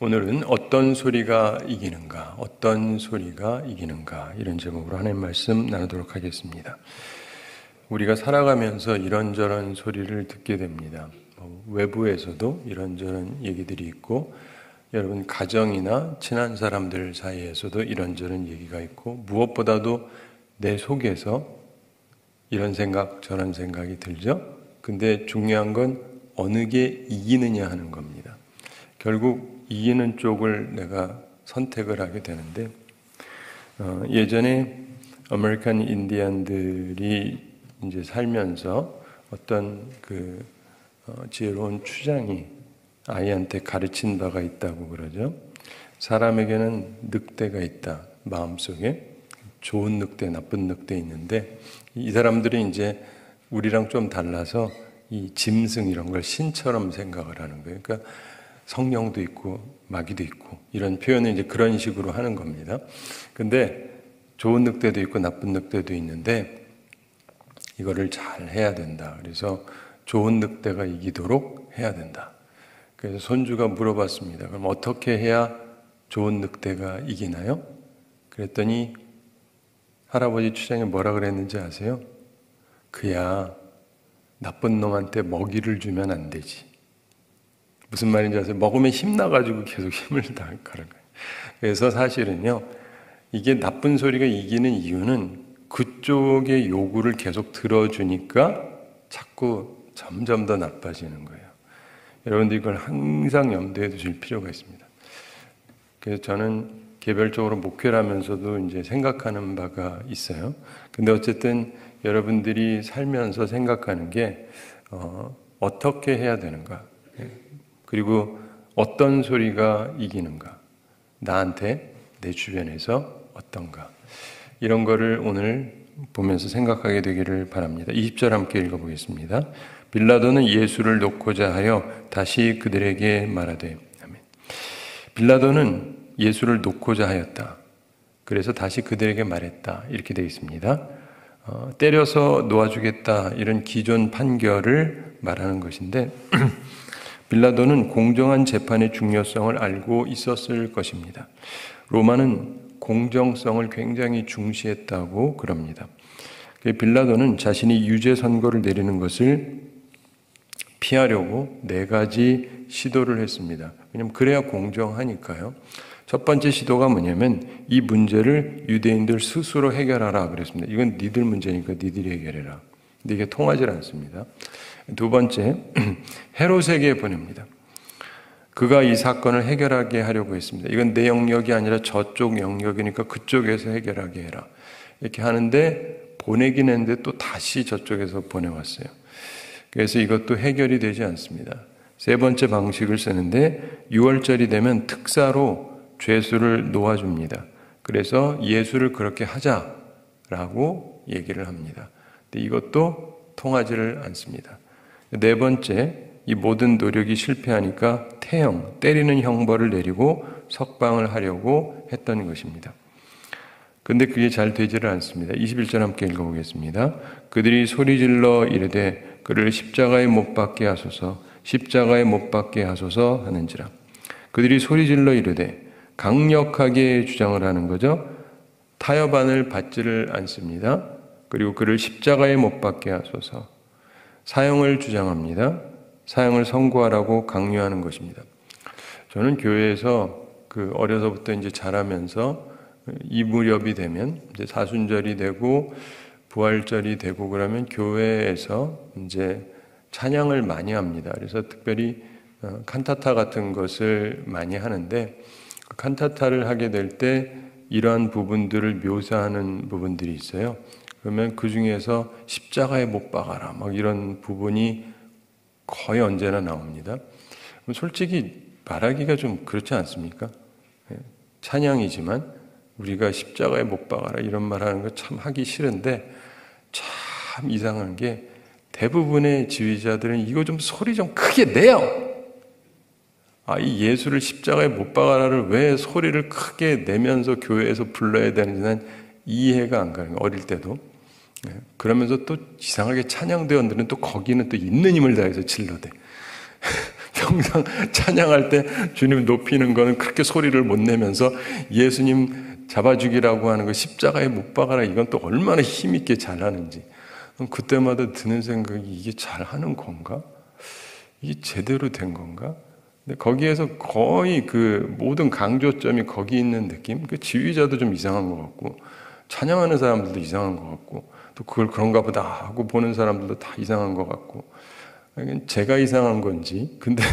오늘은 어떤 소리가 이기는가, 어떤 소리가 이기는가 이런 제목으로 하나님 말씀 나누도록 하겠습니다. 우리가 살아가면서 이런저런 소리를 듣게 됩니다. 외부에서도 이런저런 얘기들이 있고 여러분 가정이나 친한 사람들 사이에서도 이런저런 얘기가 있고 무엇보다도 내 속에서 이런 생각 저런 생각이 들죠. 근데 중요한 건 어느 게 이기느냐 하는 겁니다. 결국 이기는 쪽을 내가 선택을 하게 되는데 예전에 아메리칸 인디안들이 이제 살면서 어떤 지혜로운 추장이 아이한테 가르친 바가 있다고 그러죠. 사람에게는 늑대가 있다. 마음속에 좋은 늑대, 나쁜 늑대 있는데 이 사람들이 이제 우리랑 좀 달라서 이 짐승 이런 걸 신처럼 생각을 하는 거예요. 그러니까 성령도 있고 마귀도 있고 이런 표현을 이제 그런 식으로 하는 겁니다. 근데 좋은 늑대도 있고 나쁜 늑대도 있는데 이거를 잘 해야 된다. 그래서 좋은 늑대가 이기도록 해야 된다. 그래서 손주가 물어봤습니다. 그럼 어떻게 해야 좋은 늑대가 이기나요? 그랬더니 할아버지 추장이 뭐라 그랬는지 아세요? 그야 나쁜 놈한테 먹이를 주면 안 되지. 무슨 말인지 아세요? 먹으면 힘나가지고 계속 힘을 가는 거예요. 그래서 사실은요, 이게 나쁜 소리가 이기는 이유는 그쪽의 요구를 계속 들어주니까 자꾸 점점 더 나빠지는 거예요. 여러분들 이걸 항상 염두에 두실 필요가 있습니다. 그래서 저는 개별적으로 목회를 하면서도 이제 생각하는 바가 있어요. 근데 어쨌든 여러분들이 살면서 생각하는 게 어떻게 해야 되는가? 그리고 어떤 소리가 이기는가? 나한테, 내 주변에서 어떤가? 이런 거를 오늘 보면서 생각하게 되기를 바랍니다. 20절 함께 읽어보겠습니다. 빌라도는 예수를 놓고자 하여 다시 그들에게 말하되 아멘. 빌라도는 예수를 놓고자 하였다. 그래서 다시 그들에게 말했다. 이렇게 되어 있습니다. 때려서 놓아주겠다. 이런 기존 판결을 말하는 것인데 빌라도는 공정한 재판의 중요성을 알고 있었을 것입니다. 로마는 공정성을 굉장히 중시했다고 그럽니다. 빌라도는 자신이 유죄 선고를 내리는 것을 피하려고 4가지 시도를 했습니다. 왜냐하면 그래야 공정하니까요. 첫 번째 시도가 뭐냐면 이 문제를 유대인들 스스로 해결하라 그랬습니다. 이건 니들 문제니까 니들이 해결해라. 근데 이게 통하지 않습니다. 두 번째, 헤롯에게 보냅니다. 그가 이 사건을 해결하게 하려고 했습니다. 이건 내 영역이 아니라 저쪽 영역이니까 그쪽에서 해결하게 해라. 이렇게 하는데 보내긴 했는데 또 다시 저쪽에서 보내왔어요. 그래서 이것도 해결이 되지 않습니다. 세 번째 방식을 쓰는데 6월절이 되면 특사로 죄수를 놓아줍니다. 그래서 예수를 그렇게 하자라고 얘기를 합니다. 근데 이것도 통하지를 않습니다. 네 번째, 이 모든 노력이 실패하니까 태형, 때리는 형벌을 내리고 석방을 하려고 했던 것입니다. 근데 그게 잘 되지를 않습니다. 21절 함께 읽어보겠습니다. 그들이 소리질러 이르되 그를 십자가에 못 박게 하소서, 십자가에 못 박게 하소서 하는지라. 그들이 소리질러 이르되 강력하게 주장을 하는 거죠. 타협안을 받지를 않습니다. 그리고 그를 십자가에 못 박게 하소서. 사형을 주장합니다. 사형을 선고하라고 강요하는 것입니다. 저는 교회에서 어려서부터 이제 자라면서 이 무렵이 되면 이제 사순절이 되고 부활절이 되고 그러면 교회에서 이제 찬양을 많이 합니다. 그래서 특별히 칸타타 같은 것을 많이 하는데 칸타타를 하게 될 때 이러한 부분들을 묘사하는 부분들이 있어요. 그러면 그 중에서 십자가에 못 박아라 막 이런 부분이 거의 언제나 나옵니다. 솔직히 말하기가 좀 그렇지 않습니까? 찬양이지만 우리가 십자가에 못 박아라 이런 말 하는 거 참 하기 싫은데 참 이상한 게 대부분의 지휘자들은 이거 좀 소리 좀 크게 내요. 이 예수를 십자가에 못 박아라를 왜 소리를 크게 내면서 교회에서 불러야 되는지 난 이해가 안 가는 거예요. 어릴 때도. 그러면서 또 이상하게 찬양대원들은 또 거기는 또 있는 힘을 다해서 질러대. 평상 찬양할 때 주님 높이는 거는 그렇게 소리를 못 내면서 예수님 잡아 죽이라고 하는 거 십자가에 못 박아라, 이건 또 얼마나 힘있게 잘하는지. 그때마다 드는 생각이, 이게 잘하는 건가? 이게 제대로 된 건가? 근데 거기에서 거의 그 모든 강조점이 거기 있는 느낌? 그 지휘자도 좀 이상한 것 같고, 찬양하는 사람들도 이상한 것 같고, 또 그걸 그런가 보다 하고 보는 사람들도 다 이상한 것 같고, 제가 이상한 건지, 근데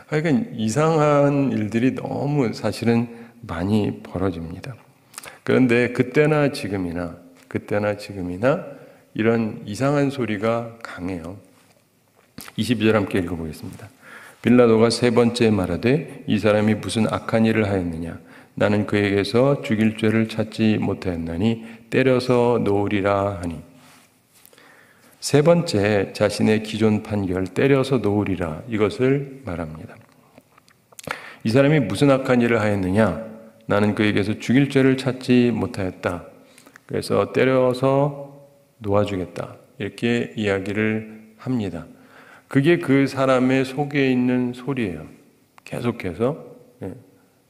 하여간 이상한 일들이 너무 사실은 많이 벌어집니다. 그런데 그때나 지금이나 이런 이상한 소리가 강해요. 22절 함께 읽어보겠습니다. 빌라도가 세 번째 말하되 이 사람이 무슨 악한 일을 하였느냐? 나는 그에게서 죽일 죄를 찾지 못하였나니 때려서 놓으리라 하니. 세 번째, 자신의 기존 판결 때려서 놓으리라, 이것을 말합니다. 이 사람이 무슨 악한 일을 하였느냐? 나는 그에게서 죽일 죄를 찾지 못하였다. 그래서 때려서 놓아주겠다, 이렇게 이야기를 합니다. 그게 그 사람의 속에 있는 소리예요. 계속해서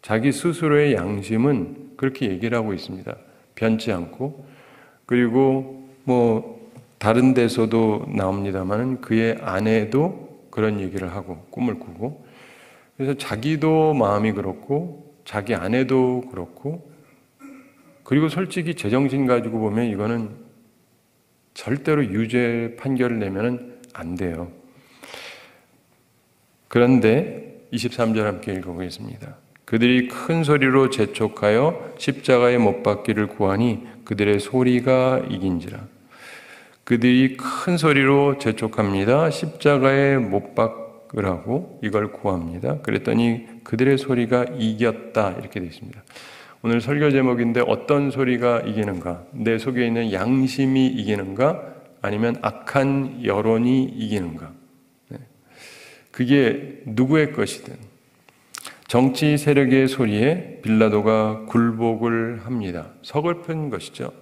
자기 스스로의 양심은 그렇게 얘기를 하고 있습니다. 변치 않고. 그리고 다른 데서도 나옵니다만 그의 아내도 그런 얘기를 하고 꿈을 꾸고, 그래서 자기도 마음이 그렇고 자기 아내도 그렇고, 그리고 솔직히 제정신 가지고 보면 이거는 절대로 유죄 판결을 내면 안 돼요. 그런데 23절 함께 읽어보겠습니다. 그들이 큰 소리로 재촉하여 십자가에 못 박기를 구하니 그들의 소리가 이긴지라. 그들이 큰 소리로 재촉합니다. 십자가에 못 박으라고 이걸 구합니다. 그랬더니 그들의 소리가 이겼다, 이렇게 되어 있습니다. 오늘 설교 제목인데 어떤 소리가 이기는가? 내 속에 있는 양심이 이기는가? 아니면 악한 여론이 이기는가? 그게 누구의 것이든 정치 세력의 소리에 빌라도가 굴복을 합니다. 서글픈 것이죠.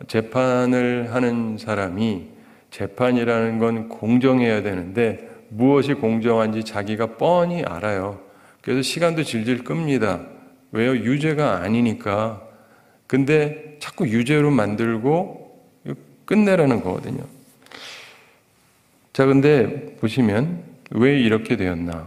재판을 하는 사람이, 재판이라는 건 공정해야 되는데 무엇이 공정한지 자기가 뻔히 알아요. 그래서 시간도 질질 끕니다. 왜요? 유죄가 아니니까. 근데 자꾸 유죄로 만들고 끝내라는 거거든요. 자, 근데 보시면 왜 이렇게 되었나?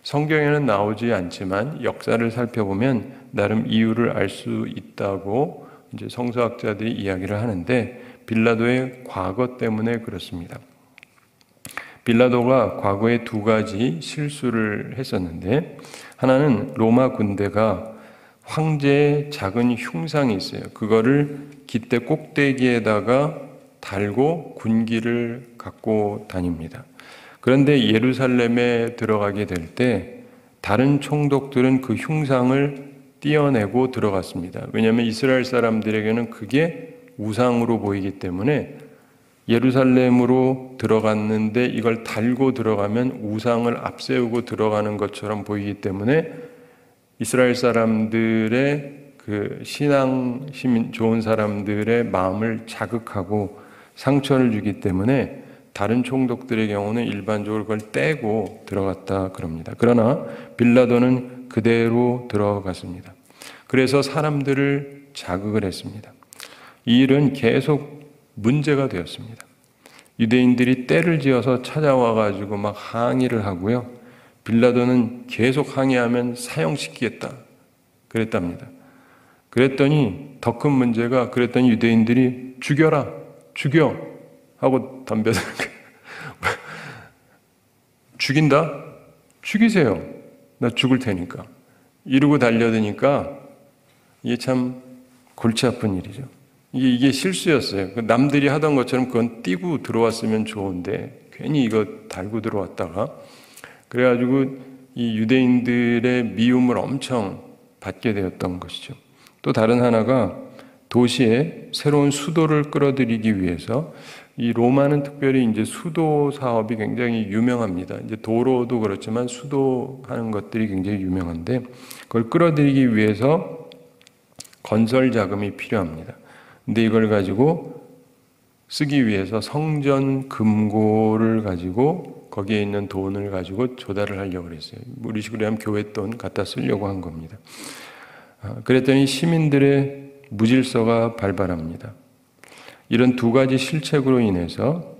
성경에는 나오지 않지만 역사를 살펴보면 나름 이유를 알 수 있다고 이제 성서학자들이 이야기를 하는데, 빌라도의 과거 때문에 그렇습니다. 빌라도가 과거에 두 가지 실수를 했었는데, 하나는 로마 군대가 황제의 작은 흉상이 있어요. 그거를 깃대 꼭대기에다가 달고 군기를 갖고 다닙니다. 그런데 예루살렘에 들어가게 될 때 다른 총독들은 그 흉상을 떼어내고 들어갔습니다. 왜냐하면 이스라엘 사람들에게는 그게 우상으로 보이기 때문에 예루살렘으로 들어갔는데 이걸 달고 들어가면 우상을 앞세우고 들어가는 것처럼 보이기 때문에 이스라엘 사람들의 그 신앙심 좋은 사람들의 마음을 자극하고 상처를 주기 때문에 다른 총독들의 경우는 일반적으로 그걸 떼고 들어갔다 그럽니다. 그러나 빌라도는 그대로 들어갔습니다. 그래서 사람들을 자극을 했습니다. 이 일은 계속 문제가 되었습니다. 유대인들이 때를 지어서 찾아와 가지고 막 항의를 하고요. 빌라도는 계속 항의하면 사형시키겠다 그랬답니다. 그랬더니 더 큰 문제가, 그랬더니 유대인들이 죽여라, 죽여 하고 덤벼드는 거예요. 죽인다? 죽이세요. 나 죽을 테니까. 이러고 달려드니까 이게 참 골치 아픈 일이죠. 이게 실수였어요. 남들이 하던 것처럼 그건 띄고 들어왔으면 좋은데 괜히 이거 달고 들어왔다가, 그래가지고 이 유대인들의 미움을 엄청 받게 되었던 것이죠. 또 다른 하나가 도시에 새로운 수도를 끌어들이기 위해서, 이 로마는 특별히 이제 수도 사업이 굉장히 유명합니다. 이제 도로도 그렇지만 수도하는 것들이 굉장히 유명한데, 그걸 끌어들이기 위해서 건설 자금이 필요합니다. 근데 이걸 가지고 쓰기 위해서 성전 금고를 가지고 거기에 있는 돈을 가지고 조달을 하려고 그랬어요. 우리 식으로 하면 교회 돈 갖다 쓰려고 한 겁니다. 그랬더니 시민들의 무질서가 발발합니다. 이런 두 가지 실책으로 인해서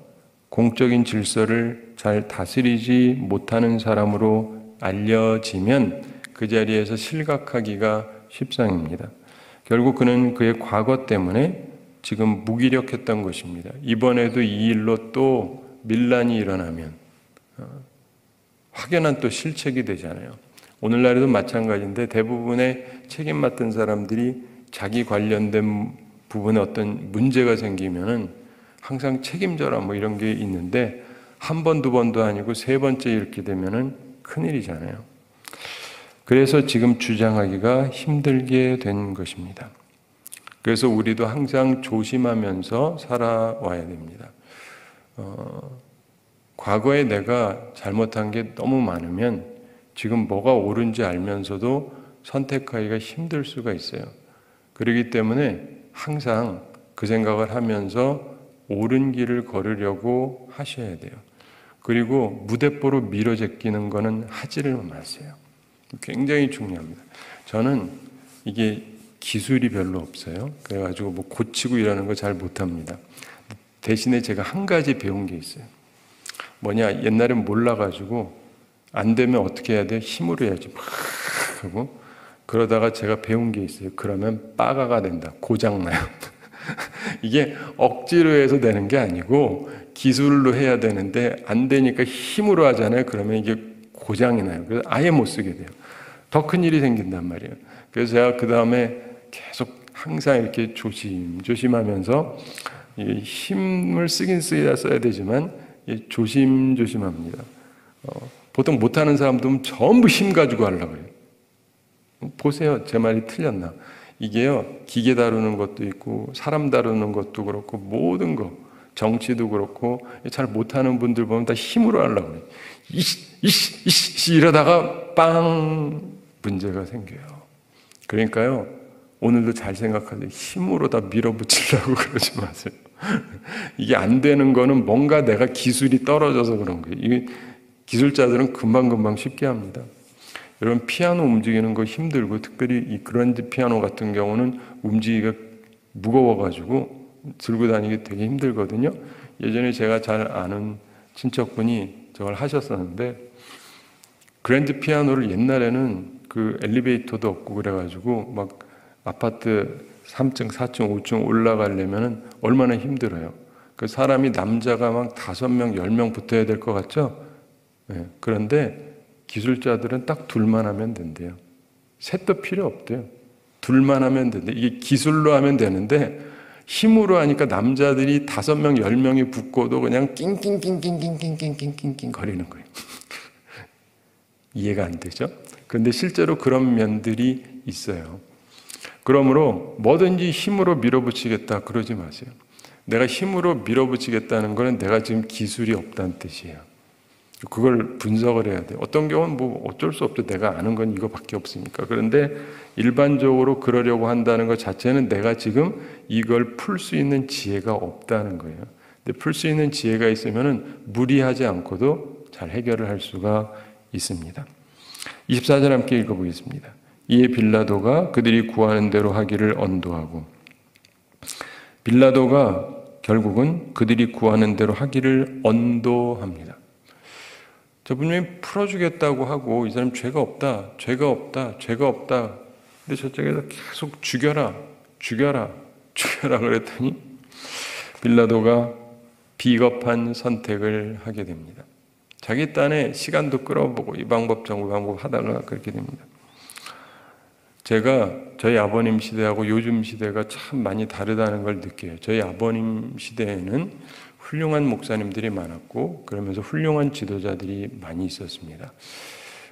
공적인 질서를 잘 다스리지 못하는 사람으로 알려지면 그 자리에서 실각하기가 십상입니다. 결국 그는 그의 과거 때문에 지금 무기력했던 것입니다. 이번에도 이 일로 또 밀란이 일어나면 확연한 또 실책이 되잖아요. 오늘날에도 마찬가지인데 대부분의 책임 맡은 사람들이 자기 관련된 부분에 어떤 문제가 생기면은 항상 책임져라 뭐 이런 게 있는데 한 번, 두 번도 아니고 세 번째 이렇게 되면은 큰일이잖아요. 그래서 지금 주장하기가 힘들게 된 것입니다. 그래서 우리도 항상 조심하면서 살아와야 됩니다. 과거에 내가 잘못한 게 너무 많으면 지금 뭐가 옳은지 알면서도 선택하기가 힘들 수가 있어요. 그렇기 때문에 항상 그 생각을 하면서 옳은 길을 걸으려고 하셔야 돼요. 그리고 무대뽀로 밀어제끼는 거는 하지를 마세요. 굉장히 중요합니다. 저는 이게 기술이 별로 없어요. 그래가지고 뭐 고치고 이러는 거 잘 못합니다. 대신에 제가 한 가지 배운 게 있어요. 뭐냐, 옛날엔 몰라가지고 안 되면 어떻게 해야 돼? 힘으로 해야지. 막 하고 그러다가 제가 배운 게 있어요. 그러면 빠가가 된다. 고장나요. 이게 억지로 해서 되는 게 아니고 기술로 해야 되는데 안 되니까 힘으로 하잖아요. 그러면 이게 고장이 나요. 그래서 아예 못 쓰게 돼요. 더 큰 일이 생긴단 말이에요. 그래서 제가 그 다음에 계속 항상 이렇게 조심하면서 힘을 쓰긴 써야 되지만 조심합니다. 보통 못하는 사람들은 전부 힘 가지고 하려고 해요. 보세요. 제 말이 틀렸나. 이게요, 기계 다루는 것도 있고 사람 다루는 것도 그렇고 모든 거, 정치도 그렇고 잘 못하는 분들 보면 다 힘으로 하려고 해요. 이씨 이러다가 빵 문제가 생겨요. 그러니까요, 오늘도 잘 생각하세요. 힘으로 다 밀어붙이려고 그러지 마세요. 이게 안 되는 거는 뭔가 내가 기술이 떨어져서 그런 거예요. 이게 기술자들은 금방금방 쉽게 합니다. 여러분, 피아노 움직이는 거 힘들고, 특별히 이 그랜드 피아노 같은 경우는 움직이기가 무거워가지고 들고 다니기 되게 힘들거든요. 예전에 제가 잘 아는 친척분이 저걸 하셨었는데, 그랜드 피아노를 옛날에는 그 엘리베이터도 없고 그래가지고 막 아파트 3층, 4층, 5층 올라가려면 얼마나 힘들어요. 그 사람이 남자가 막 5명, 10명 붙어야 될 것 같죠? 네. 그런데 기술자들은 딱 둘만 하면 된대요. 셋도 필요 없대요. 둘만 하면 된대. 이게 기술로 하면 되는데 힘으로 하니까 남자들이 5명, 10명이 붙고도 그냥 낑낑낑낑낑낑낑낑낑 거리는 거예요. 이해가 안 되죠? 그런데 실제로 그런 면들이 있어요. 그러므로 뭐든지 힘으로 밀어붙이겠다 그러지 마세요. 내가 힘으로 밀어붙이겠다는 것은 내가 지금 기술이 없다는 뜻이에요. 그걸 분석을 해야 돼요. 어떤 경우는 뭐 어쩔 수 없죠. 내가 아는 건 이거밖에 없으니까. 그런데 일반적으로 그러려고 한다는 것 자체는 내가 지금 이걸 풀 수 있는 지혜가 없다는 거예요. 근데 풀 수 있는 지혜가 있으면은 무리하지 않고도 잘 해결을 할 수가 있습니다. 24절 함께 읽어보겠습니다. 이에 빌라도가 그들이 구하는 대로 하기를 언도하고, 빌라도가 결국은 그들이 구하는 대로 하기를 언도합니다. 저 분명히 풀어주겠다고 하고 이 사람 죄가 없다. 근데 저쪽에서 계속 죽여라 그랬더니 빌라도가 비겁한 선택을 하게 됩니다. 자기 딴에 시간도 끌어보고 이 방법 저그 방법 하다가 그렇게 됩니다. 제가 저희 아버님 시대하고 요즘 시대가 참 많이 다르다는 걸 느껴요. 저희 아버님 시대에는 훌륭한 목사님들이 많았고 그러면서 훌륭한 지도자들이 많이 있었습니다.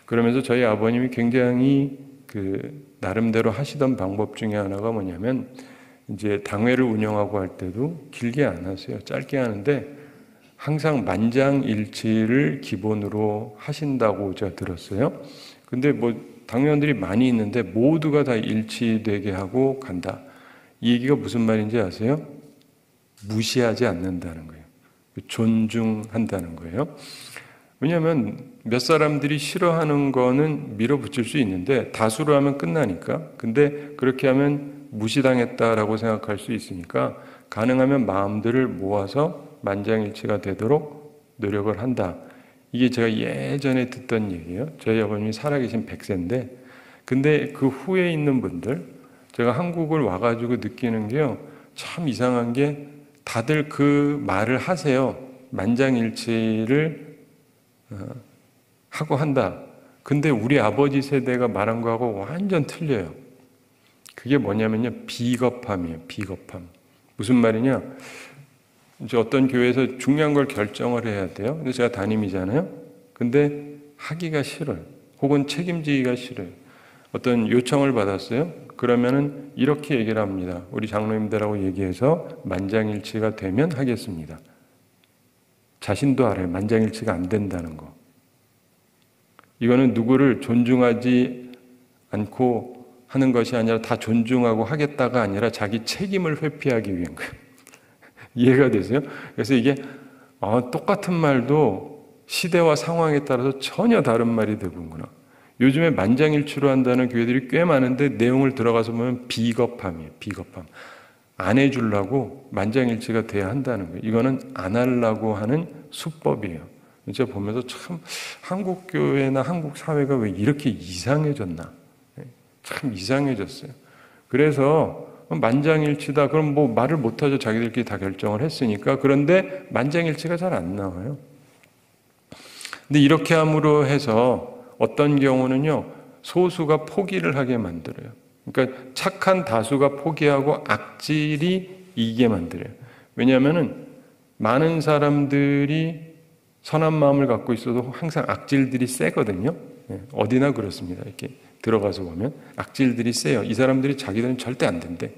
그러면서 저희 아버님이 굉장히 나름대로 하시던 방법 중에 하나가 뭐냐면 이제 당회를 운영하고 할 때도 길게 안 하세요. 짧게 하는데 항상 만장일치를 기본으로 하신다고 제가 들었어요. 근데 뭐 당회원들이 많이 있는데 모두가 다 일치되게 하고 간다. 이 얘기가 무슨 말인지 아세요? 무시하지 않는다는 거예요. 존중한다는 거예요. 왜냐하면 몇 사람들이 싫어하는 거는 밀어붙일 수 있는데 다수로 하면 끝나니까. 근데 그렇게 하면 무시당했다라고 생각할 수 있으니까 가능하면 마음들을 모아서 만장일치가 되도록 노력을 한다. 이게 제가 예전에 듣던 얘기예요. 저희 아버님이 살아계신 100세인데 근데 그 후에 있는 분들, 제가 한국을 와가지고 느끼는 게요, 참 이상한 게 다들 그 말을 하세요. 만장일치를 하고 한다. 근데 우리 아버지 세대가 말한 거하고 완전 틀려요. 그게 뭐냐면요, 비겁함이에요. 비겁함. 무슨 말이냐? 이제 어떤 교회에서 중요한 걸 결정을 해야 돼요. 근데 제가 담임이잖아요. 근데 하기가 싫어요. 혹은 책임지기가 싫어요. 어떤 요청을 받았어요. 그러면은 이렇게 얘기를 합니다. 우리 장로님들하고 얘기해서 만장일치가 되면 하겠습니다. 자신도 알아요. 만장일치가 안 된다는 거. 이거는 누구를 존중하지 않고 하는 것이 아니라 다 존중하고 하겠다가 아니라 자기 책임을 회피하기 위한 거예요. 이해가 되세요? 그래서 이게 똑같은 말도 시대와 상황에 따라서 전혀 다른 말이 되는구나. 요즘에 만장일치로 한다는 교회들이 꽤 많은데 내용을 들어가서 보면 비겁함이에요. 비겁함. 안 해주려고 만장일치가 돼야 한다는 거예요. 이거는 안 하려고 하는 수법이에요. 제가 보면서 참 한국 교회나 한국 사회가 왜 이렇게 이상해졌나. 참 이상해졌어요. 그래서 만장일치다. 그럼 뭐 말을 못하죠. 자기들끼리 다 결정을 했으니까. 그런데 만장일치가 잘 안 나와요. 근데 이렇게 함으로 해서 어떤 경우는요, 소수가 포기를 하게 만들어요. 그러니까 착한 다수가 포기하고 악질이 이기게 만들어요. 왜냐하면은 많은 사람들이 선한 마음을 갖고 있어도 항상 악질들이 세거든요. 어디나 그렇습니다. 이렇게 들어가서 보면 악질들이 세요. 이 사람들이 자기들은 절대 안 된대.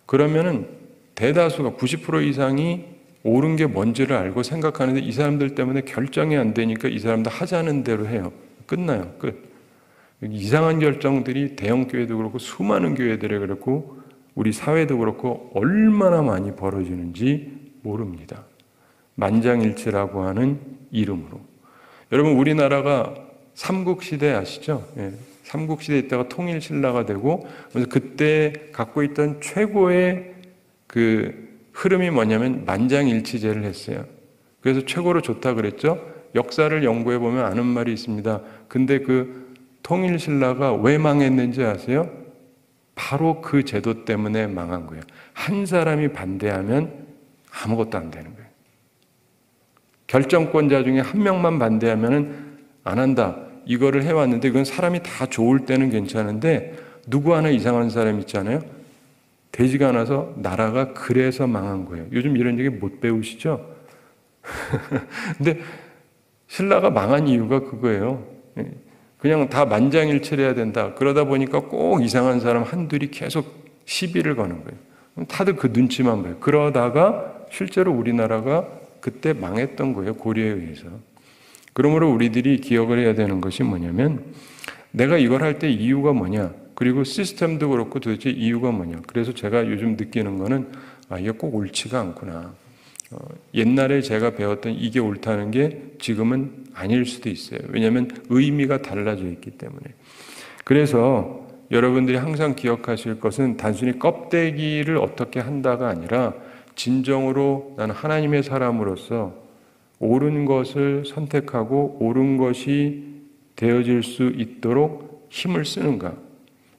그러면은 대다수가 90% 이상이 옳은 게 뭔지를 알고 생각하는데 이 사람들 때문에 결정이 안 되니까 이 사람들 하자는 대로 해요. 끝나요. 끝. 이상한 결정들이 대형 교회도 그렇고 수많은 교회들에 그렇고 우리 사회도 그렇고 얼마나 많이 벌어지는지 모릅니다. 만장일치라고 하는 이름으로. 여러분, 우리나라가 삼국시대 아시죠? 삼국시대에 있다가 통일신라가 되고, 그래서 그때 갖고 있던 최고의 그 흐름이 뭐냐면 만장일치제를 했어요. 그래서 최고로 좋다 그랬죠? 역사를 연구해 보면 아는 말이 있습니다. 근데 그 통일신라가 왜 망했는지 아세요? 바로 그 제도 때문에 망한 거예요. 한 사람이 반대하면 아무것도 안 되는 거예요. 결정권자 중에 한 명만 반대하면 안 한다. 이거를 해왔는데 그건 사람이 다 좋을 때는 괜찮은데 누구 하나 이상한 사람 있잖아요. 되지가 않아서 나라가 그래서 망한 거예요. 요즘 이런 얘기 못 배우시죠? 근데 신라가 망한 이유가 그거예요. 그냥 다 만장일치를 해야 된다. 그러다 보니까 꼭 이상한 사람 한둘이 계속 시비를 거는 거예요. 다들 그 눈치만 봐요. 그러다가 실제로 우리나라가 그때 망했던 거예요. 고려에 의해서. 그러므로 우리들이 기억을 해야 되는 것이 뭐냐면 내가 이걸 할 때 이유가 뭐냐. 그리고 시스템도 그렇고 도대체 이유가 뭐냐. 그래서 제가 요즘 느끼는 거는 이게 꼭 옳지가 않구나. 옛날에 제가 배웠던 이게 옳다는 게 지금은 아닐 수도 있어요. 왜냐하면 의미가 달라져 있기 때문에. 그래서 여러분들이 항상 기억하실 것은 단순히 껍데기를 어떻게 한다가 아니라 진정으로 나는 하나님의 사람으로서 옳은 것을 선택하고 옳은 것이 되어질 수 있도록 힘을 쓰는가.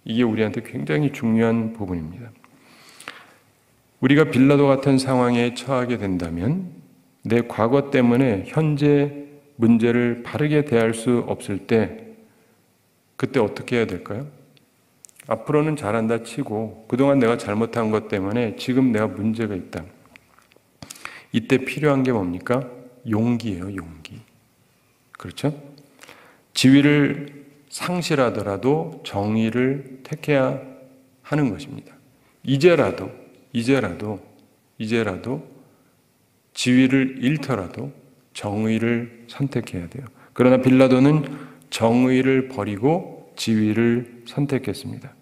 이게 우리한테 굉장히 중요한 부분입니다. 우리가 빌라도 같은 상황에 처하게 된다면 내 과거 때문에 현재 문제를 바르게 대할 수 없을 때 그때 어떻게 해야 될까요? 앞으로는 잘한다 치고 그동안 내가 잘못한 것 때문에 지금 내가 문제가 있다. 이때 필요한 게 뭡니까? 용기예요. 용기. 그렇죠? 지위를 상실하더라도 정의를 택해야 하는 것입니다. 이제라도 지위를 잃더라도 정의를 선택해야 돼요. 그러나 빌라도는 정의를 버리고 지위를 선택했습니다.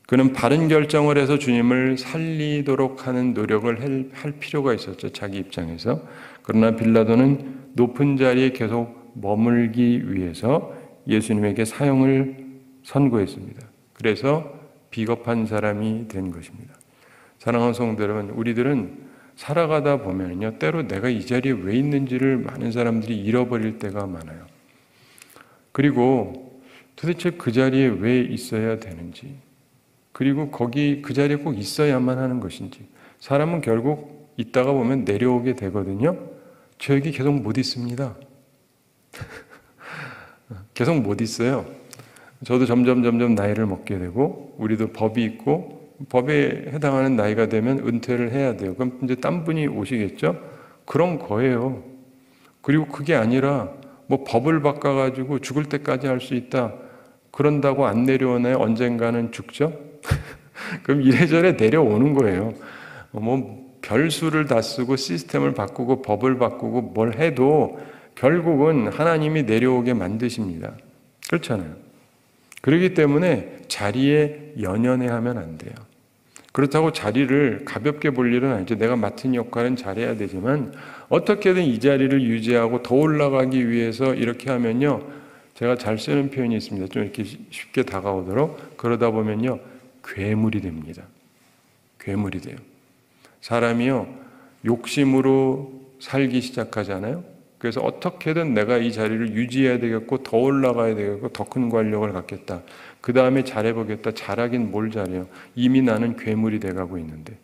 그는 바른 결정을 해서 주님을 살리도록 하는 노력을 할 필요가 있었죠. 자기 입장에서. 그러나 빌라도는 높은 자리에 계속 머물기 위해서 예수님에게 사형을 선고했습니다. 그래서 비겁한 사람이 된 것입니다. 사랑하는 성도 여러분, 우리들은 살아가다 보면요, 때로 내가 이 자리에 왜 있는지를 많은 사람들이 잃어버릴 때가 많아요. 그리고 도대체 그 자리에 왜 있어야 되는지, 그리고 거기 그 자리에 꼭 있어야만 하는 것인지. 사람은 결국 있다가 보면 내려오게 되거든요. 저 여기 계속 못 있습니다. 계속 못 있어요. 저도 점점 나이를 먹게 되고, 우리도 법이 있고, 법에 해당하는 나이가 되면 은퇴를 해야 돼요. 그럼 이제 딴 분이 오시겠죠? 그런 거예요. 그리고 그게 아니라 뭐 법을 바꿔가지고 죽을 때까지 할 수 있다. 그런다고 안 내려오나요? 언젠가는 죽죠? 그럼 이래저래 내려오는 거예요. 뭐 별수를 다 쓰고 시스템을 바꾸고 법을 바꾸고 뭘 해도 결국은 하나님이 내려오게 만드십니다. 그렇잖아요. 그렇기 때문에 자리에 연연해하면 안 돼요. 그렇다고 자리를 가볍게 볼 일은 아니죠. 내가 맡은 역할은 잘해야 되지만 어떻게든 이 자리를 유지하고 더 올라가기 위해서 이렇게 하면요, 제가 잘 쓰는 표현이 있습니다. 좀 이렇게 쉽게 다가오도록. 그러다 보면요, 괴물이 됩니다. 괴물이 돼요. 사람이요, 욕심으로 살기 시작하잖아요. 그래서 어떻게든 내가 이 자리를 유지해야 되겠고 더 올라가야 되겠고 더 큰 권력을 갖겠다. 그 다음에 잘해보겠다. 잘하긴 뭘 잘해요. 이미 나는 괴물이 돼가고 있는데.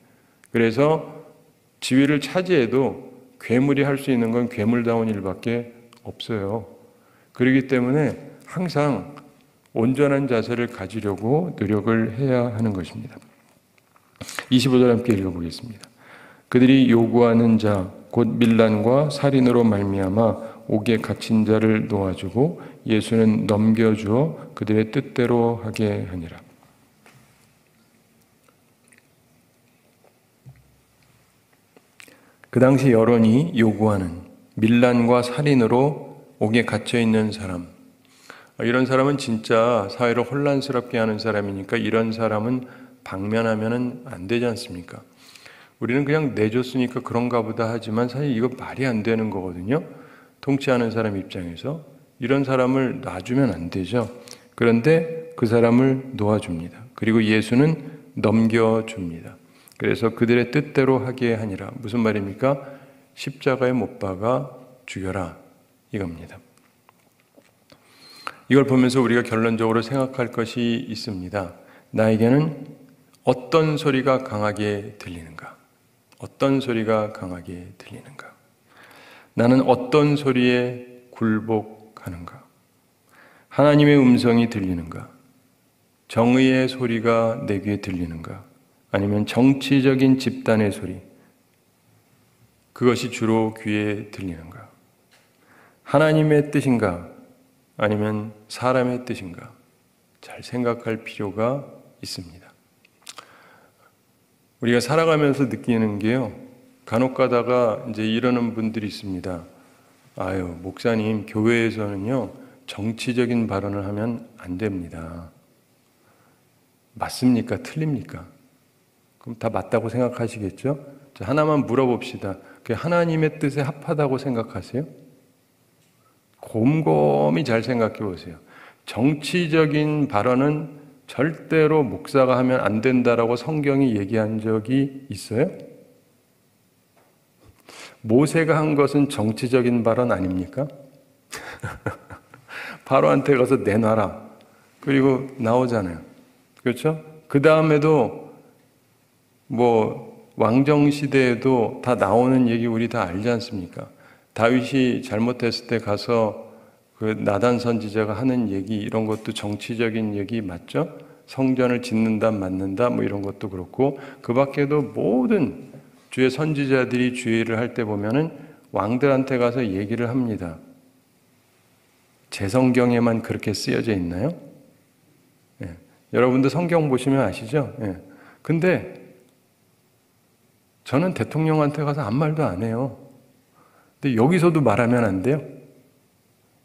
그래서 지위를 차지해도 괴물이 할 수 있는 건 괴물다운 일밖에 없어요. 그렇기 때문에 항상 온전한 자세를 가지려고 노력을 해야 하는 것입니다. 25절 함께 읽어보겠습니다. 그들이 요구하는 자 곧 밀란과 살인으로 말미암아 옥에 갇힌 자를 놓아주고 예수는 넘겨주어 그들의 뜻대로 하게 하니라. 그 당시 여론이 요구하는 밀란과 살인으로 옥에 갇혀 있는 사람, 이런 사람은 진짜 사회를 혼란스럽게 하는 사람이니까 이런 사람은 방면하면 안 되지 않습니까? 우리는 그냥 내줬으니까 그런가 보다 하지만 사실 이거 말이 안 되는 거거든요. 통치하는 사람 입장에서 이런 사람을 놔주면 안 되죠. 그런데 그 사람을 놓아줍니다. 그리고 예수는 넘겨줍니다. 그래서 그들의 뜻대로 하게 하니라. 무슨 말입니까? 십자가에 못 박아 죽여라, 이겁니다. 이걸 보면서 우리가 결론적으로 생각할 것이 있습니다. 나에게는 어떤 소리가 강하게 들리는가? 어떤 소리가 강하게 들리는가? 나는 어떤 소리에 굴복하는가? 하나님의 음성이 들리는가? 정의의 소리가 내 귀에 들리는가? 아니면 정치적인 집단의 소리, 그것이 주로 귀에 들리는가? 하나님의 뜻인가? 아니면 사람의 뜻인가? 잘 생각할 필요가 있습니다. 우리가 살아가면서 느끼는 게요, 간혹 가다가 이제 이러는 분들이 있습니다. 아유, 목사님, 교회에서는요, 정치적인 발언을 하면 안 됩니다. 맞습니까? 틀립니까? 그럼 다 맞다고 생각하시겠죠? 자, 하나만 물어봅시다. 그게 하나님의 뜻에 합하다고 생각하세요? 곰곰이 잘 생각해 보세요. 정치적인 발언은 절대로 목사가 하면 안 된다라고 성경이 얘기한 적이 있어요? 모세가 한 것은 정치적인 발언 아닙니까? 바로한테 가서 내놔라. 그리고 나오잖아요. 그렇죠? 그 다음에도 뭐 왕정시대에도 다 나오는 얘기 우리 다 알지 않습니까? 다윗이 잘못했을 때 가서 그 나단 선지자가 하는 얘기, 이런 것도 정치적인 얘기 맞죠? 성전을 짓는다 맞는다 뭐 이런 것도 그렇고, 그 밖에도 모든 주의 선지자들이 주의를 할 때 보면은 왕들한테 가서 얘기를 합니다. 제 성경에만 그렇게 쓰여져 있나요? 예. 여러분도 성경 보시면 아시죠? 예. 근데 저는 대통령한테 가서 아무 말도 안 해요. 근데 여기서도 말하면 안 돼요?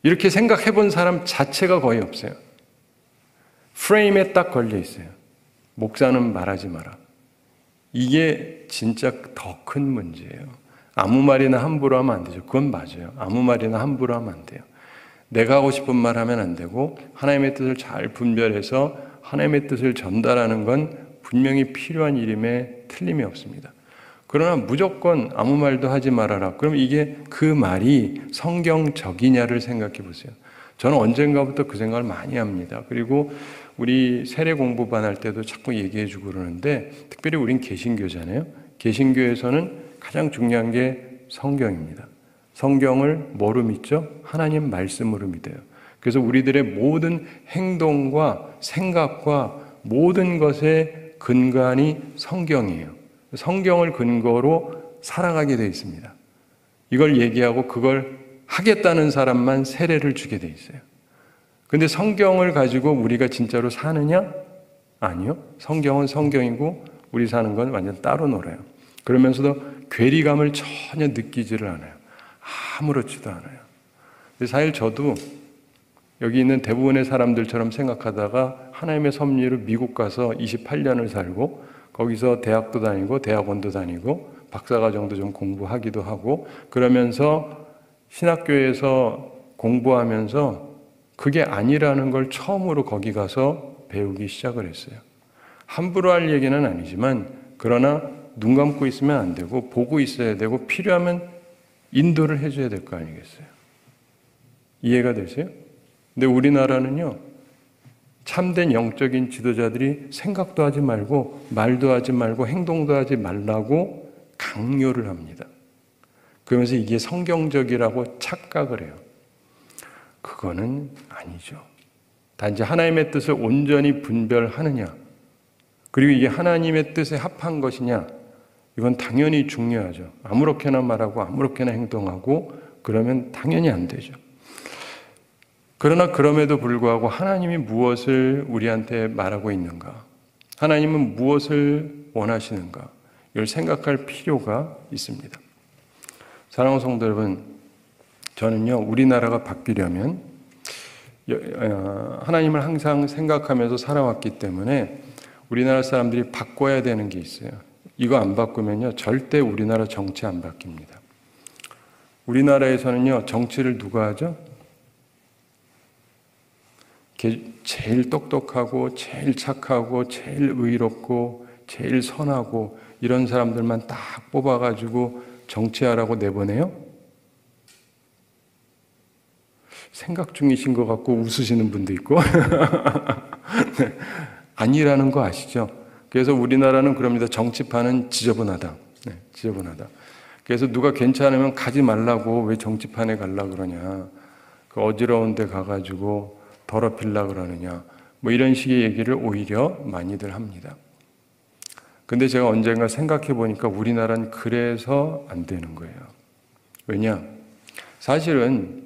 이렇게 생각해 본 사람 자체가 거의 없어요. 프레임에 딱 걸려 있어요. 목사는 말하지 마라. 이게 진짜 더 큰 문제예요. 아무 말이나 함부로 하면 안 되죠. 그건 맞아요. 아무 말이나 함부로 하면 안 돼요. 내가 하고 싶은 말 하면 안 되고 하나님의 뜻을 잘 분별해서 하나님의 뜻을 전달하는 건 분명히 필요한 일임에 틀림이 없습니다. 그러나 무조건 아무 말도 하지 말아라. 그럼 이게 그 말이 성경적이냐를 생각해 보세요. 저는 언젠가부터 그 생각을 많이 합니다. 그리고 우리 세례 공부반 할 때도 자꾸 얘기해 주고 그러는데 특별히 우린 개신교잖아요. 개신교에서는 가장 중요한 게 성경입니다. 성경을 뭐로 믿죠? 하나님 말씀으로 믿어요. 그래서 우리들의 모든 행동과 생각과 모든 것의 근간이 성경이에요. 성경을 근거로 살아가게 되어 있습니다. 이걸 얘기하고 그걸 하겠다는 사람만 세례를 주게 되어 있어요. 근데 성경을 가지고 우리가 진짜로 사느냐? 아니요. 성경은 성경이고 우리 사는 건 완전 따로 놀아요. 그러면서도 괴리감을 전혀 느끼지를 않아요. 아무렇지도 않아요. 사실 저도 여기 있는 대부분의 사람들처럼 생각하다가 하나님의 섭리로 미국 가서 28년을 살고 거기서 대학도 다니고 대학원도 다니고 박사과정도 좀 공부하기도 하고 그러면서 신학교에서 공부하면서 그게 아니라는 걸 처음으로 거기 가서 배우기 시작을 했어요. 함부로 할 얘기는 아니지만 그러나 눈 감고 있으면 안 되고 보고 있어야 되고 필요하면 인도를 해줘야 될 거 아니겠어요? 이해가 되세요? 근데 우리나라는요, 참된 영적인 지도자들이 생각도 하지 말고 말도 하지 말고 행동도 하지 말라고 강요를 합니다. 그러면서 이게 성경적이라고 착각을 해요. 그거는 아니죠. 단지 하나님의 뜻을 온전히 분별하느냐, 그리고 이게 하나님의 뜻에 합한 것이냐, 이건 당연히 중요하죠. 아무렇게나 말하고 아무렇게나 행동하고 그러면 당연히 안 되죠. 그러나 그럼에도 불구하고 하나님이 무엇을 우리한테 말하고 있는가? 하나님은 무엇을 원하시는가? 이걸 생각할 필요가 있습니다. 사랑하는 성도 여러분, 저는요, 우리나라가 바뀌려면 하나님을 항상 생각하면서 살아왔기 때문에 우리나라 사람들이 바꿔야 되는 게 있어요. 이거 안 바꾸면요, 절대 우리나라 정치 안 바뀝니다. 우리나라에서는요, 정치를 누가 하죠? 제일 똑똑하고, 제일 착하고, 제일 의롭고, 제일 선하고, 이런 사람들만 딱 뽑아가지고 정치하라고 내보내요? 생각 중이신 것 같고 웃으시는 분도 있고. 네. 아니라는 거 아시죠? 그래서 우리나라는 그럽니다. 정치판은 지저분하다. 네, 지저분하다. 그래서 누가 괜찮으면 가지 말라고 왜 정치판에 가려고 그러냐. 그 어지러운 데 가가지고 더럽히려고 그러느냐. 뭐 이런 식의 얘기를 오히려 많이들 합니다. 근데 제가 언젠가 생각해 보니까 우리나라는 그래서 안 되는 거예요. 왜냐? 사실은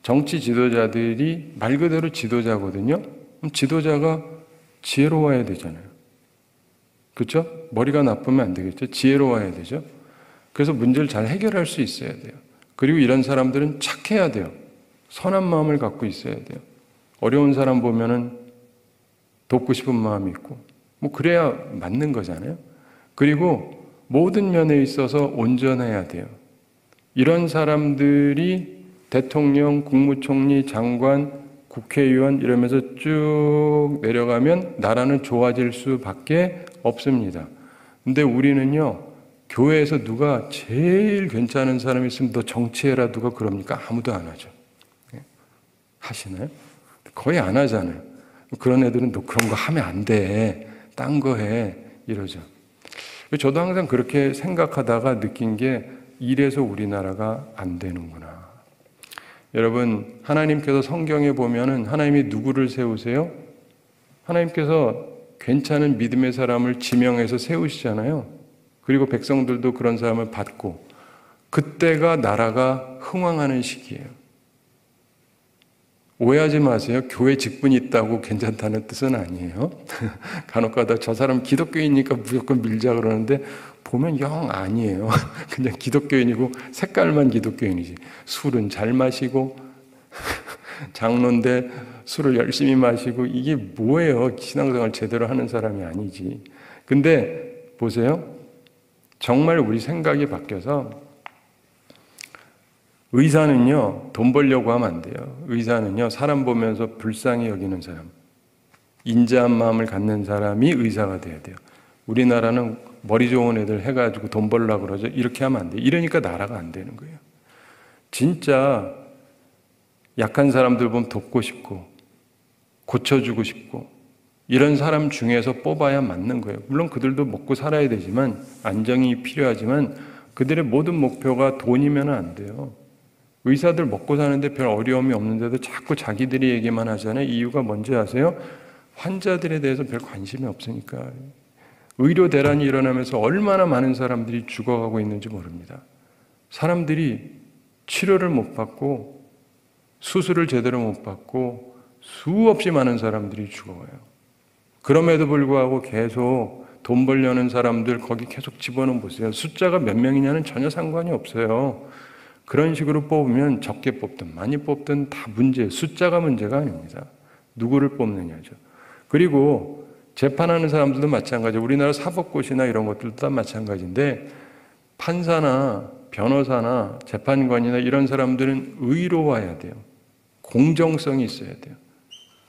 정치 지도자들이 말 그대로 지도자거든요. 그럼 지도자가 지혜로워야 되잖아요. 그렇죠? 머리가 나쁘면 안 되겠죠? 지혜로워야 되죠? 그래서 문제를 잘 해결할 수 있어야 돼요. 그리고 이런 사람들은 착해야 돼요. 선한 마음을 갖고 있어야 돼요. 어려운 사람 보면은 돕고 싶은 마음이 있고, 뭐 그래야 맞는 거잖아요. 그리고 모든 면에 있어서 온전해야 돼요. 이런 사람들이 대통령, 국무총리, 장관, 국회의원 이러면서 쭉 내려가면 나라는 좋아질 수밖에 없습니다. 근데 우리는요, 교회에서 누가 제일 괜찮은 사람이 있으면 너 정치해라 누가 그럽니까? 아무도 안 하죠. 하시나요? 거의 안 하잖아요. 그런 애들은 너 그런 거 하면 안 돼. 딴 거 해. 이러죠. 저도 항상 그렇게 생각하다가 느낀 게 이래서 우리나라가 안 되는구나. 여러분, 하나님께서 성경에 보면은 하나님이 누구를 세우세요? 하나님께서 괜찮은 믿음의 사람을 지명해서 세우시잖아요. 그리고 백성들도 그런 사람을 받고 그때가 나라가 흥왕하는 시기예요. 오해하지 마세요. 교회 직분이 있다고 괜찮다는 뜻은 아니에요. 간혹가다 저 사람 기독교인이니까 무조건 밀자 그러는데 보면 영 아니에요. 그냥 기독교인이고 색깔만 기독교인이지. 술은 잘 마시고 장로인데 술을 열심히 마시고 이게 뭐예요? 신앙생활 제대로 하는 사람이 아니지. 근데 보세요. 정말 우리 생각이 바뀌어서 의사는요, 돈 벌려고 하면 안 돼요. 의사는요, 사람 보면서 불쌍히 여기는 사람, 인자한 마음을 갖는 사람이 의사가 돼야 돼요. 우리나라는 머리 좋은 애들 해가지고 돈 벌려고 그러죠. 이렇게 하면 안 돼요. 이러니까 나라가 안 되는 거예요. 진짜 약한 사람들 보면 돕고 싶고 고쳐주고 싶고 이런 사람 중에서 뽑아야 맞는 거예요. 물론 그들도 먹고 살아야 되지만 안정이 필요하지만 그들의 모든 목표가 돈이면 안 돼요. 의사들 먹고 사는데 별 어려움이 없는데도 자꾸 자기들이 얘기만 하잖아요. 이유가 뭔지 아세요? 환자들에 대해서 별 관심이 없으니까. 의료 대란이 일어나면서 얼마나 많은 사람들이 죽어가고 있는지 모릅니다. 사람들이 치료를 못 받고 수술을 제대로 못 받고 수없이 많은 사람들이 죽어가요. 그럼에도 불구하고 계속 돈 벌려는 사람들 거기 계속 집어넣어 보세요. 숫자가 몇 명이냐는 전혀 상관이 없어요. 그런 식으로 뽑으면 적게 뽑든 많이 뽑든 다 문제예요. 숫자가 문제가 아닙니다. 누구를 뽑느냐죠. 그리고 재판하는 사람들도 마찬가지예요. 우리나라 사법고시나 이런 것들도 다 마찬가지인데 판사나 변호사나 재판관이나 이런 사람들은 의로워야 돼요. 공정성이 있어야 돼요.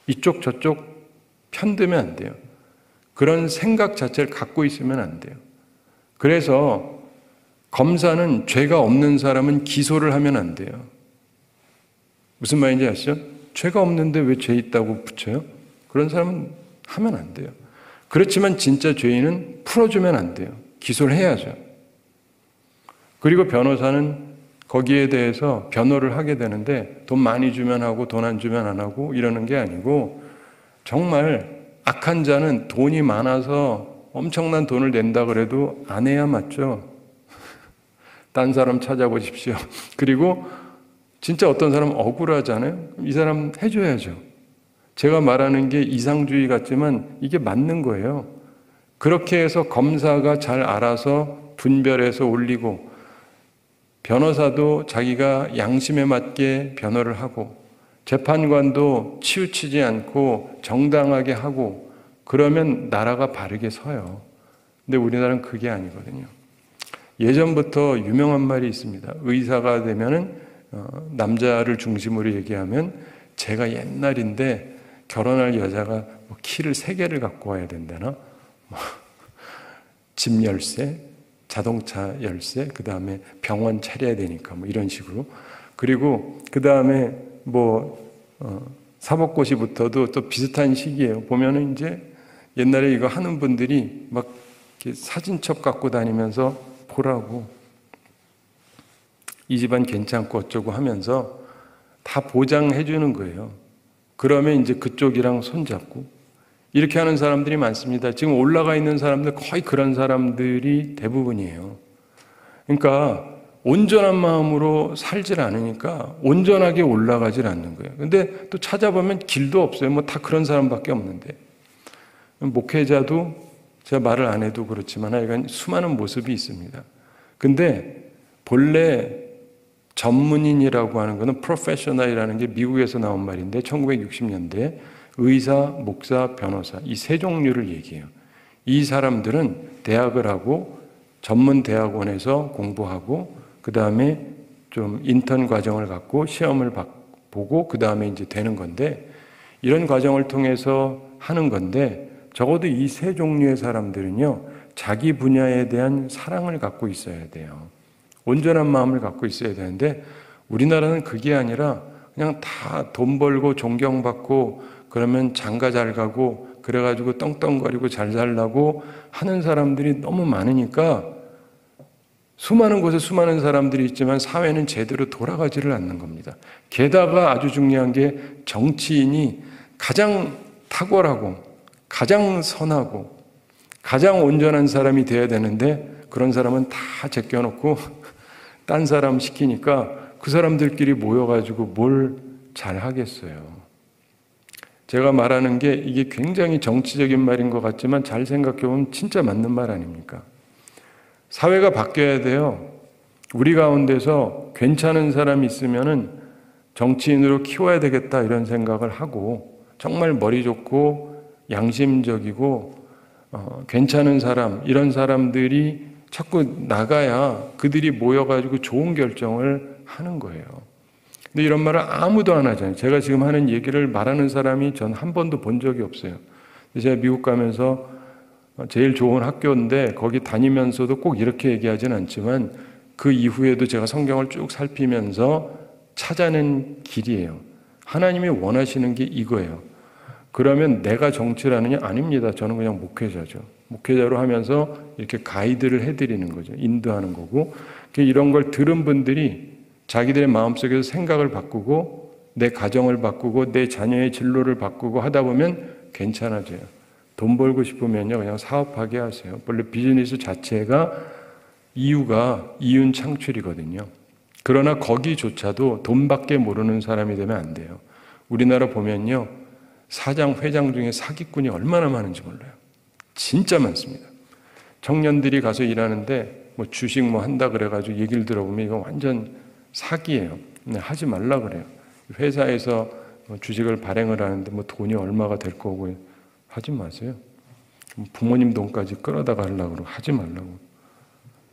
이쪽 저쪽 편들면 안 돼요. 그런 생각 자체를 갖고 있으면 안 돼요. 그래서 검사는 죄가 없는 사람은 기소를 하면 안 돼요. 무슨 말인지 아시죠? 죄가 없는데 왜 죄 있다고 붙여요? 그런 사람은 하면 안 돼요. 그렇지만 진짜 죄인은 풀어주면 안 돼요. 기소를 해야죠. 그리고 변호사는 거기에 대해서 변호를 하게 되는데 돈 많이 주면 하고 돈 안 주면 안 하고 이러는 게 아니고 정말 악한 자는 돈이 많아서 엄청난 돈을 낸다 그래도 안 해야 맞죠. 딴 사람 찾아보십시오. 그리고 진짜 어떤 사람은 억울하잖아요. 이 사람 해줘야죠. 제가 말하는 게 이상주의 같지만 이게 맞는 거예요. 그렇게 해서 검사가 잘 알아서 분별해서 올리고 변호사도 자기가 양심에 맞게 변호를 하고 재판관도 치우치지 않고 정당하게 하고 그러면 나라가 바르게 서요. 근데 우리나라는 그게 아니거든요. 예전부터 유명한 말이 있습니다. 의사가 되면은 남자를 중심으로 얘기하면 제가 옛날인데 결혼할 여자가 뭐 키를 3개를 갖고 와야 된다나 집 열쇠, 자동차 열쇠, 그 다음에 병원 차려야 되니까 뭐 이런 식으로. 그리고 그 다음에 사법고시부터도 또 비슷한 시기예요. 보면은 이제 옛날에 이거 하는 분들이 막 이렇게 사진첩 갖고 다니면서 보라고 이 집안 괜찮고 어쩌고 하면서 다 보장해 주는 거예요. 그러면 이제 그쪽이랑 손잡고 이렇게 하는 사람들이 많습니다. 지금 올라가 있는 사람들 거의 그런 사람들이 대부분이에요. 그러니까 온전한 마음으로 살질 않으니까 온전하게 올라가질 않는 거예요. 근데 또 찾아보면 길도 없어요. 뭐 다 그런 사람밖에 없는데. 목회자도 제가 말을 안 해도 그렇지만 하여간 수많은 모습이 있습니다. 근데 본래 전문인이라고 하는 것은 프로페셔널이라는 게 미국에서 나온 말인데 1960년대 의사, 목사, 변호사 이 3종류를 얘기해요. 이 사람들은 대학을 하고 전문 대학원에서 공부하고 그 다음에 좀 인턴 과정을 갖고 시험을 보고 그 다음에 이제 되는 건데 이런 과정을 통해서 하는 건데 적어도 이 3종류의 사람들은요 자기 분야에 대한 사랑을 갖고 있어야 돼요. 온전한 마음을 갖고 있어야 되는데 우리나라는 그게 아니라 그냥 다 돈 벌고 존경받고 그러면 장가 잘 가고 그래가지고 떵떵거리고 잘 살라고 하는 사람들이 너무 많으니까 수많은 곳에 수많은 사람들이 있지만 사회는 제대로 돌아가지를 않는 겁니다. 게다가 아주 중요한 게 정치인이 가장 탁월하고 가장 선하고 가장 온전한 사람이 돼야 되는데 그런 사람은 다 제껴놓고 딴 사람 시키니까 그 사람들끼리 모여가지고 뭘 잘하겠어요. 제가 말하는 게 이게 굉장히 정치적인 말인 것 같지만 잘 생각해보면 진짜 맞는 말 아닙니까? 사회가 바뀌어야 돼요. 우리 가운데서 괜찮은 사람이 있으면은 정치인으로 키워야 되겠다 이런 생각을 하고 정말 머리 좋고 양심적이고 괜찮은 사람 이런 사람들이 자꾸 나가야 그들이 모여가지고 좋은 결정을 하는 거예요. 근데 이런 말을 아무도 안 하잖아요. 제가 지금 하는 얘기를 말하는 사람이 전 한 번도 본 적이 없어요. 제가 미국 가면서 제일 좋은 학교인데 거기 다니면서도 꼭 이렇게 얘기하진 않지만 그 이후에도 제가 성경을 쭉 살피면서 찾아낸 길이에요. 하나님이 원하시는 게 이거예요. 그러면 내가 정치를 하느냐? 아닙니다. 저는 그냥 목회자죠. 목회자로 하면서 이렇게 가이드를 해드리는 거죠. 인도하는 거고. 이런 걸 들은 분들이 자기들의 마음속에서 생각을 바꾸고 내 가정을 바꾸고 내 자녀의 진로를 바꾸고 하다 보면 괜찮아져요. 돈 벌고 싶으면요 그냥 사업하게 하세요. 원래 비즈니스 자체가 이유가 이윤 창출이거든요. 그러나 거기조차도 돈밖에 모르는 사람이 되면 안 돼요. 우리나라 보면요 사장, 회장 중에 사기꾼이 얼마나 많은지 몰라요. 진짜 많습니다. 청년들이 가서 일하는데 뭐 주식 뭐 한다 그래가지고 얘기를 들어보면 이거 완전 사기예요. 하지 말라 그래요. 회사에서 주식을 발행을 하는데 뭐 돈이 얼마가 될 거고 하지 마세요. 부모님 돈까지 끌어다가 하려고 그러고 하지 말라고.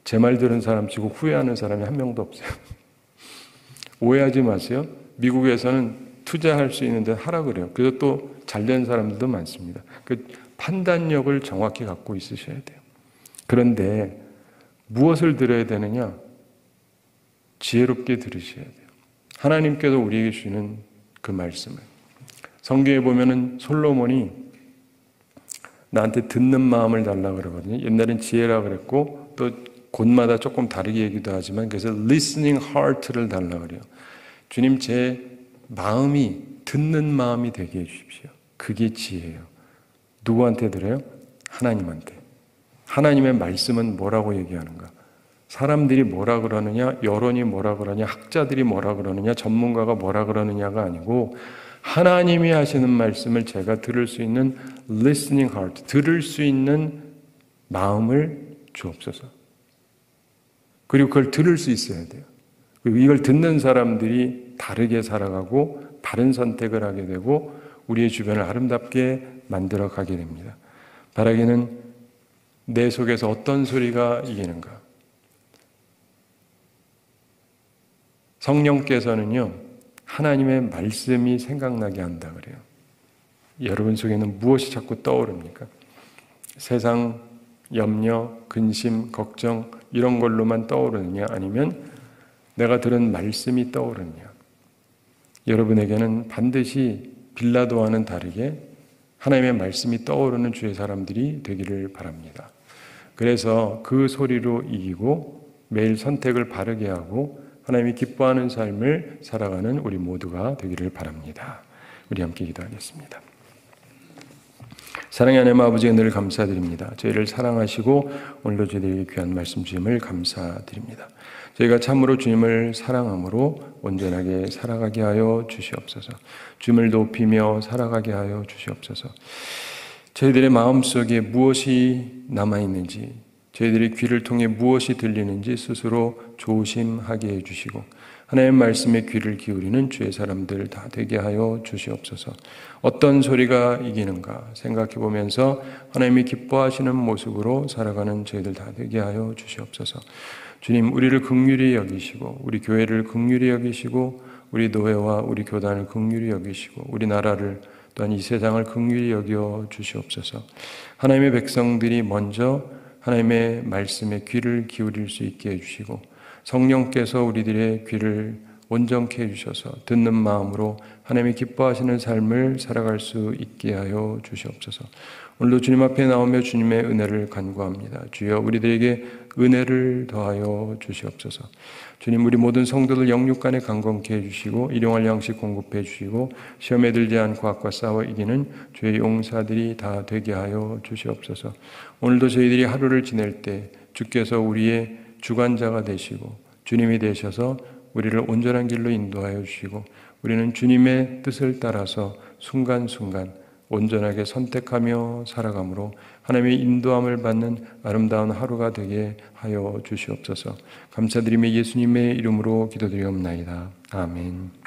제 말 들은 사람 치고 후회하는 사람이 한 명도 없어요. 오해하지 마세요. 미국에서는 투자할 수 있는 데 하라 그래요. 그래서 또 잘된 사람들도 많습니다. 그 판단력을 정확히 갖고 있으셔야 돼요. 그런데 무엇을 들어야 되느냐? 지혜롭게 들으셔야 돼요. 하나님께서 우리에게 주시는 그 말씀을. 성경에 보면은 솔로몬이 나한테 듣는 마음을 달라고 그러거든요. 옛날엔 지혜라 그랬고 또 곳마다 조금 다르게 얘기도 하지만 그래서 listening heart를 달라고 그래요. 주님 제 마음이 듣는 마음이 되게 해주십시오. 그게 지혜예요. 누구한테 들어요? 하나님한테. 하나님의 말씀은 뭐라고 얘기하는가? 사람들이 뭐라 그러느냐, 여론이 뭐라 그러느냐, 학자들이 뭐라 그러느냐, 전문가가 뭐라 그러느냐가 아니고 하나님이 하시는 말씀을 제가 들을 수 있는 listening heart, 들을 수 있는 마음을 주옵소서. 그리고 그걸 들을 수 있어야 돼요. 그리고 이걸 듣는 사람들이 다르게 살아가고 바른 선택을 하게 되고 우리의 주변을 아름답게 만들어 가게 됩니다. 바라기는 내 속에서 어떤 소리가 이기는가? 성령께서는요, 하나님의 말씀이 생각나게 한다 그래요. 여러분 속에는 무엇이 자꾸 떠오릅니까? 세상, 염려, 근심, 걱정 이런 걸로만 떠오르느냐 아니면 내가 들은 말씀이 떠오르느냐. 여러분에게는 반드시 빌라도와는 다르게 하나님의 말씀이 떠오르는 주의 사람들이 되기를 바랍니다. 그래서 그 소리로 이기고 매일 선택을 바르게 하고 하나님이 기뻐하는 삶을 살아가는 우리 모두가 되기를 바랍니다. 우리 함께 기도하겠습니다. 사랑의 하나님 아버지에 늘 감사드립니다. 저희를 사랑하시고 오늘도 저희에게 귀한 말씀 주심을 감사드립니다. 저희가 참으로 주님을 사랑함으로 온전하게 살아가게 하여 주시옵소서. 주님을 높이며 살아가게 하여 주시옵소서. 저희들의 마음속에 무엇이 남아있는지, 저희들의 귀를 통해 무엇이 들리는지 스스로 조심하게 해주시고 하나님의 말씀에 귀를 기울이는 주의 사람들 다 되게 하여 주시옵소서. 어떤 소리가 이기는가 생각해 보면서 하나님이 기뻐하시는 모습으로 살아가는 저희들 다 되게 하여 주시옵소서. 주님, 우리를 긍휼히 여기시고 우리 교회를 긍휼히 여기시고 우리 노회와 우리 교단을 긍휼히 여기시고 우리 나라를 또한 이 세상을 긍휼히 여겨 주시옵소서. 하나님의 백성들이 먼저 하나님의 말씀에 귀를 기울일 수 있게 해주시고 성령께서 우리들의 귀를 온전케 해주셔서 듣는 마음으로 하나님이 기뻐하시는 삶을 살아갈 수 있게 하여 주시옵소서. 오늘도 주님 앞에 나오며 주님의 은혜를 간구합니다. 주여 우리들에게 은혜를 더하여 주시옵소서. 주님, 우리 모든 성도들 영육간에 강건케 해주시고 일용할 양식 공급해 주시고 시험에 들지 않고 악과 싸워 이기는 주의 용사들이 다 되게 하여 주시옵소서. 오늘도 저희들이 하루를 지낼 때 주께서 우리의 주관자가 되시고 주님이 되셔서 우리를 온전한 길로 인도하여 주시고 우리는 주님의 뜻을 따라서 순간순간 온전하게 선택하며 살아가므로 하나님의 인도함을 받는 아름다운 하루가 되게 하여 주시옵소서. 감사드리며 예수님의 이름으로 기도드리옵나이다. 아멘.